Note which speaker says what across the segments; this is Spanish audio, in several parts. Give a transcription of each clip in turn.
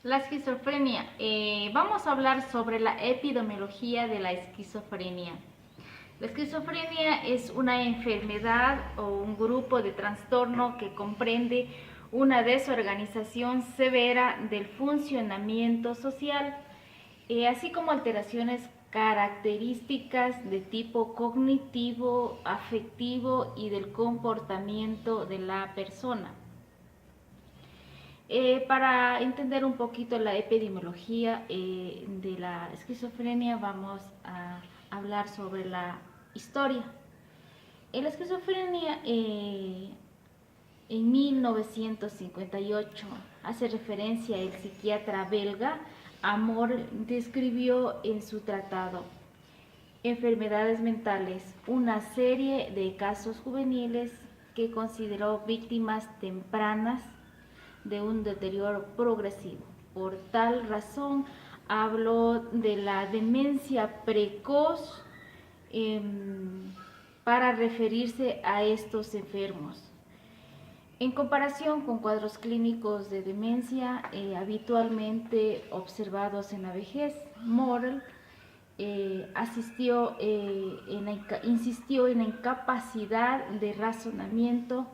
Speaker 1: La esquizofrenia. Vamos a hablar sobre la epidemiología de la esquizofrenia. La esquizofrenia es una enfermedad o un grupo de trastorno que comprende una desorganización severa del funcionamiento social, así como alteraciones características de tipo cognitivo, afectivo y del comportamiento de la persona. Para entender un poquito la epidemiología de la esquizofrenia, vamos a hablar sobre la historia. En la esquizofrenia, en 1958, hace referencia el psiquiatra belga Amor, describió en su tratado Enfermedades mentales una serie de casos juveniles que consideró víctimas tempranas de un deterioro progresivo. Por tal razón, habló de la demencia precoz para referirse a estos enfermos. En comparación con cuadros clínicos de demencia habitualmente observados en la vejez, Morel insistió en la incapacidad de razonamiento,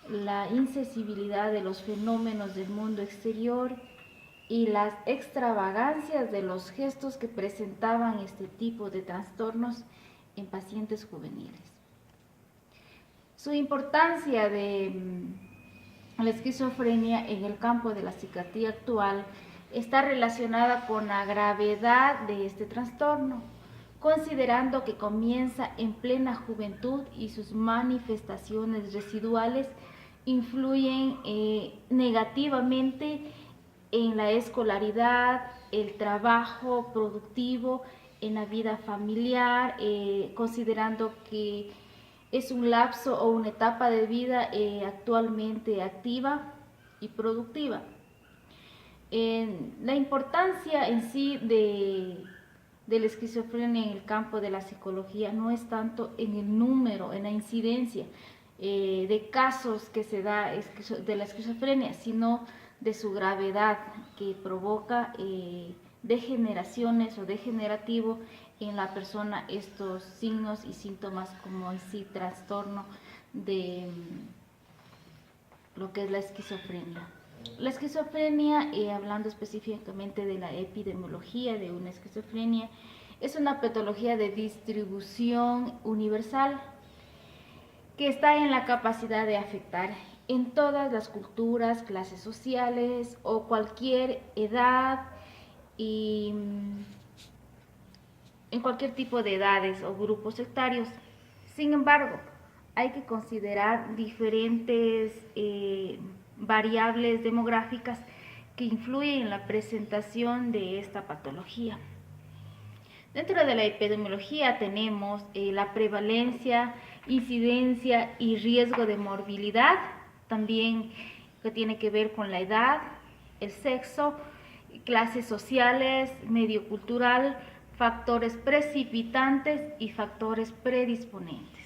Speaker 1: la insensibilidad de los fenómenos del mundo exterior y las extravagancias de los gestos que presentaban este tipo de trastornos en pacientes juveniles. Su importancia de la esquizofrenia en el campo de la psiquiatría actual está relacionada con la gravedad de este trastorno, considerando que comienza en plena juventud y sus manifestaciones residuales influyen negativamente en la escolaridad, el trabajo productivo, en la vida familiar, considerando que es un lapso o una etapa de vida actualmente activa y productiva. La importancia en sí de la esquizofrenia en el campo de la psicología no es tanto en el número, en la incidencia de casos que se da de la esquizofrenia, sino de su gravedad que provoca degeneraciones o degenerativo en la persona estos signos y síntomas como en sí trastorno de lo que es la esquizofrenia. La esquizofrenia, hablando específicamente de la epidemiología de una esquizofrenia, es una patología de distribución universal que está en la capacidad de afectar en todas las culturas, clases sociales o cualquier edad y en cualquier tipo de edades o grupos sectarios. Sin embargo, hay que considerar diferentes variables demográficas que influyen en la presentación de esta patología. Dentro de la epidemiología tenemos la prevalencia, incidencia y riesgo de morbilidad, también que tiene que ver con la edad, el sexo, clases sociales, medio cultural, factores precipitantes y factores predisponentes.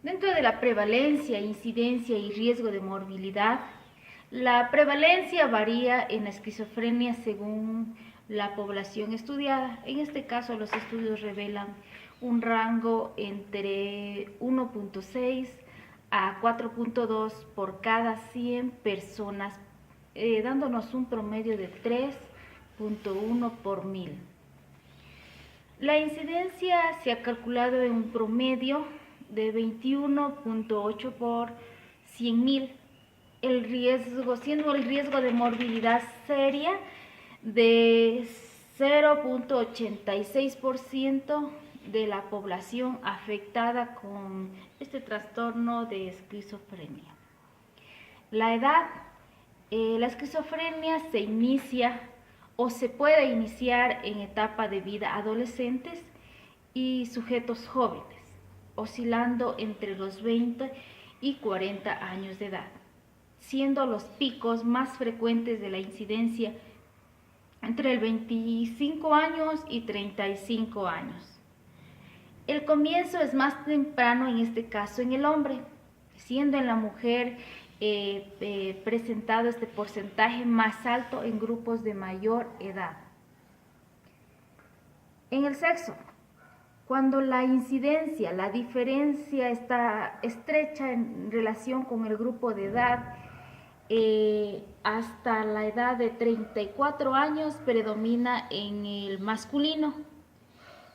Speaker 1: Dentro de la prevalencia, incidencia y riesgo de morbilidad, la prevalencia varía en la esquizofrenia según la población estudiada. En este caso, los estudios revelan un rango entre 1.6 a 4.2 por cada 100 personas, dándonos un promedio de 3.1 por 1000. La incidencia se ha calculado en un promedio de 21.8 por 100.000, siendo el riesgo de morbilidad seria de 0.86% de la población afectada con este trastorno de esquizofrenia. La edad, la esquizofrenia se inicia o se puede iniciar en etapa de vida adolescentes y sujetos jóvenes, oscilando entre los 20 y 40 años de edad, siendo los picos más frecuentes de la incidencia entre el 25 años y 35 años. El comienzo es más temprano en este caso en el hombre, siendo en la mujer presentado este porcentaje más alto en grupos de mayor edad. En el sexo, cuando la incidencia, la diferencia está estrecha en relación con el grupo de edad, hasta la edad de 34 años predomina en el masculino,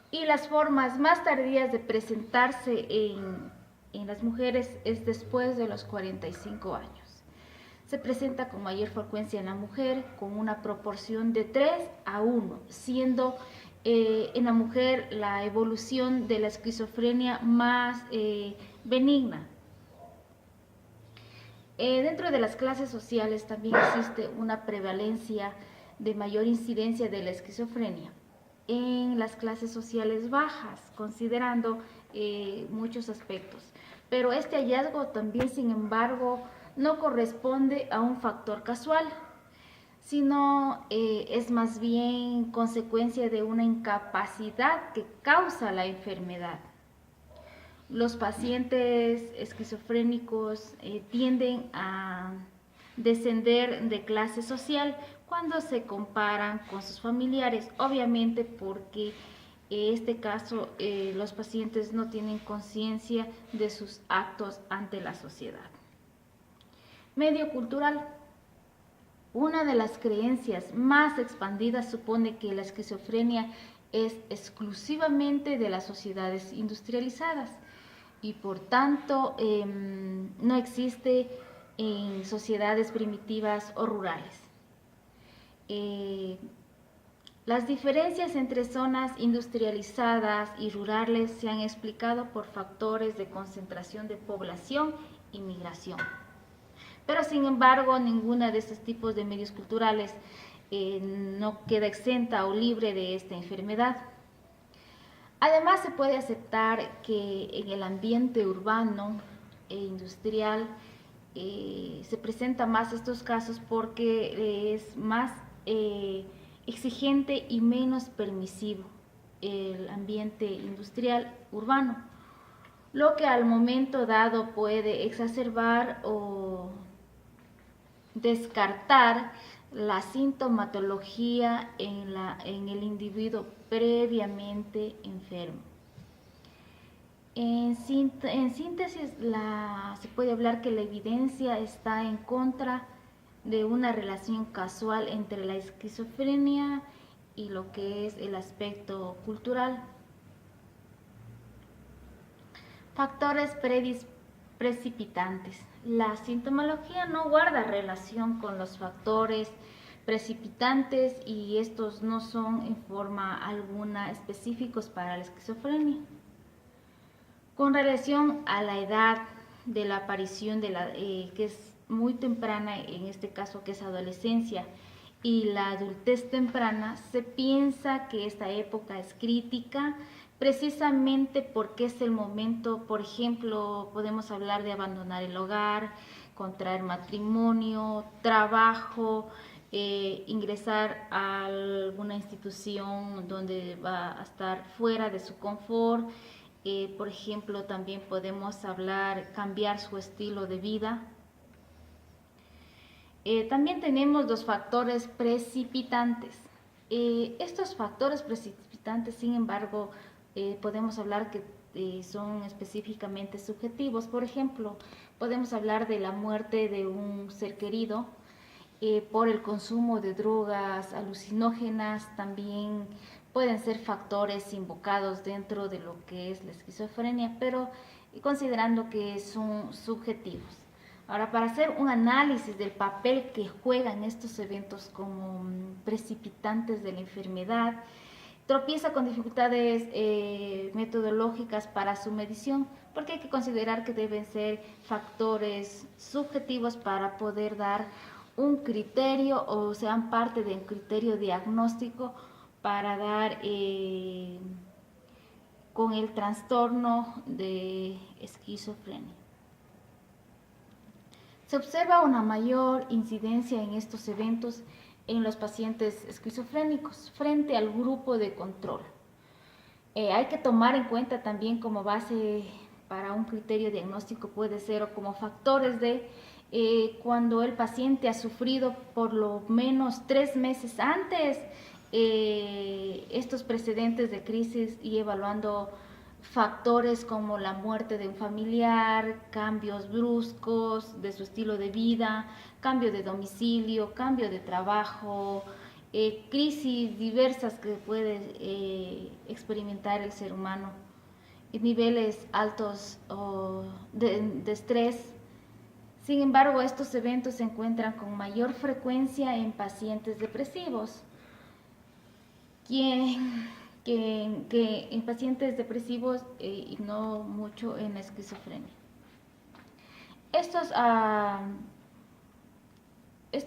Speaker 1: y las formas más tardías de presentarse en las mujeres es después de los 45 años. Se presenta con mayor frecuencia en la mujer, con una proporción de 3 a 1, siendo en la mujer la evolución de la esquizofrenia más benigna. Dentro de las clases sociales también existe una prevalencia de mayor incidencia de la esquizofrenia en las clases sociales bajas, considerando muchos aspectos. Pero este hallazgo también, sin embargo, no corresponde a un factor casual, sino es más bien consecuencia de una incapacidad que causa la enfermedad. Los pacientes esquizofrénicos tienden a descender de clase social cuando se comparan con sus familiares, obviamente porque en este caso los pacientes no tienen conciencia de sus actos ante la sociedad. Medio cultural. Una de las creencias más expandidas supone que la esquizofrenia es exclusivamente de las sociedades industrializadas y por tanto no existe en sociedades primitivas o rurales. Las diferencias entre zonas industrializadas y rurales se han explicado por factores de concentración de población y migración. Pero sin embargo, ninguna de estos tipos de medios culturales no queda exenta o libre de esta enfermedad. Además, se puede aceptar que en el ambiente urbano e industrial se presentan más estos casos porque es más exigente y menos permisivo el ambiente industrial urbano, lo que al momento dado puede exacerbar o descartar la sintomatología en el individuo previamente enfermo. En síntesis, se puede hablar que la evidencia está en contra de una relación casual entre la esquizofrenia y lo que es el aspecto cultural. Factores precipitantes. La sintomología no guarda relación con los factores precipitantes y estos no son en forma alguna específicos para la esquizofrenia. Con relación a la edad de la aparición que es muy temprana, en este caso que es adolescencia, y la adultez temprana, se piensa que esta época es crítica precisamente porque es el momento, por ejemplo, podemos hablar de abandonar el hogar, contraer matrimonio, trabajo, ingresar a alguna institución donde va a estar fuera de su confort. Por ejemplo, también podemos hablar cambiar su estilo de vida. También tenemos los factores precipitantes. Estos factores precipitantes, sin embargo, podemos hablar que son específicamente subjetivos. Por ejemplo, podemos hablar de la muerte de un ser querido por el consumo de drogas alucinógenas. También pueden ser factores invocados dentro de lo que es la esquizofrenia, pero considerando que son subjetivos. Ahora, para hacer un análisis del papel que juegan estos eventos como precipitantes de la enfermedad, tropieza con dificultades metodológicas para su medición, porque hay que considerar que deben ser factores subjetivos para poder dar un criterio o sean parte de un criterio diagnóstico para dar con el trastorno de esquizofrenia. Se observa una mayor incidencia en estos eventos en los pacientes esquizofrénicos frente al grupo de control. Hay que tomar en cuenta también como base para un criterio diagnóstico puede ser o como factores de cuando el paciente ha sufrido por lo menos 3 meses antes estos precedentes de crisis y evaluando factores como la muerte de un familiar, cambios bruscos de su estilo de vida, cambio de domicilio, cambio de trabajo, crisis diversas que puede experimentar el ser humano, niveles altos de estrés. Sin embargo, estos eventos se encuentran con mayor frecuencia en pacientes depresivos, que en pacientes depresivos y no mucho en la esquizofrenia. Esto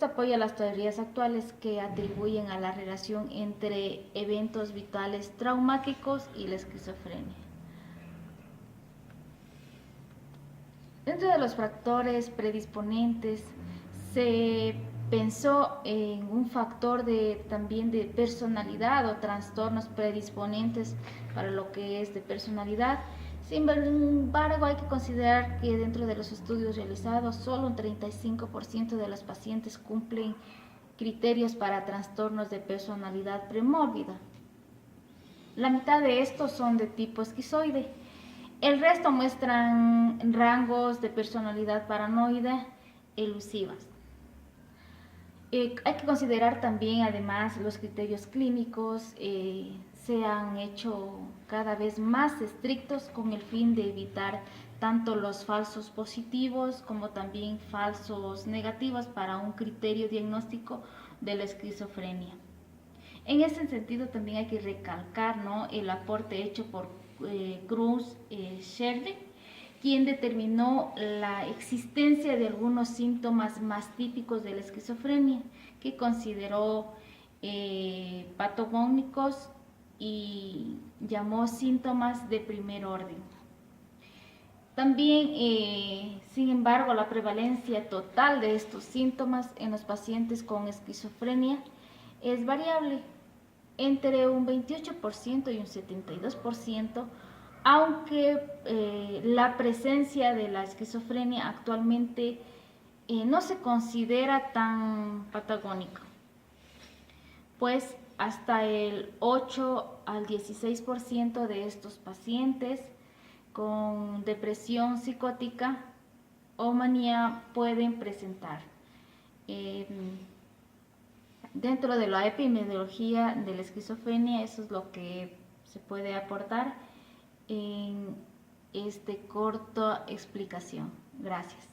Speaker 1: apoya las teorías actuales que atribuyen a la relación entre eventos vitales traumáticos y la esquizofrenia. Dentro de los factores predisponentes se pensó en un factor también de personalidad o trastornos predisponentes para lo que es de personalidad. Sin embargo, hay que considerar que dentro de los estudios realizados, solo un 35% de los pacientes cumplen criterios para trastornos de personalidad premórbida. La mitad de estos son de tipo esquizoide. El resto muestran rangos de personalidad paranoide elusivas. Hay que considerar también, además, los criterios clínicos se han hecho cada vez más estrictos con el fin de evitar tanto los falsos positivos como también falsos negativos para un criterio diagnóstico de la esquizofrenia. En ese sentido también hay que recalcar, ¿no?, el aporte hecho por Cruz Scherde, quien determinó la existencia de algunos síntomas más típicos de la esquizofrenia, que consideró patogónicos y llamó síntomas de primer orden. También, sin embargo, la prevalencia total de estos síntomas en los pacientes con esquizofrenia es variable, entre un 28% y un 72%, aunque la presencia de la esquizofrenia actualmente no se considera tan patagónica, pues hasta el 8 al 16% de estos pacientes con depresión psicótica o manía pueden presentar. Dentro de la epidemiología de la esquizofrenia, eso es lo que se puede aportar en esta corta explicación. Gracias.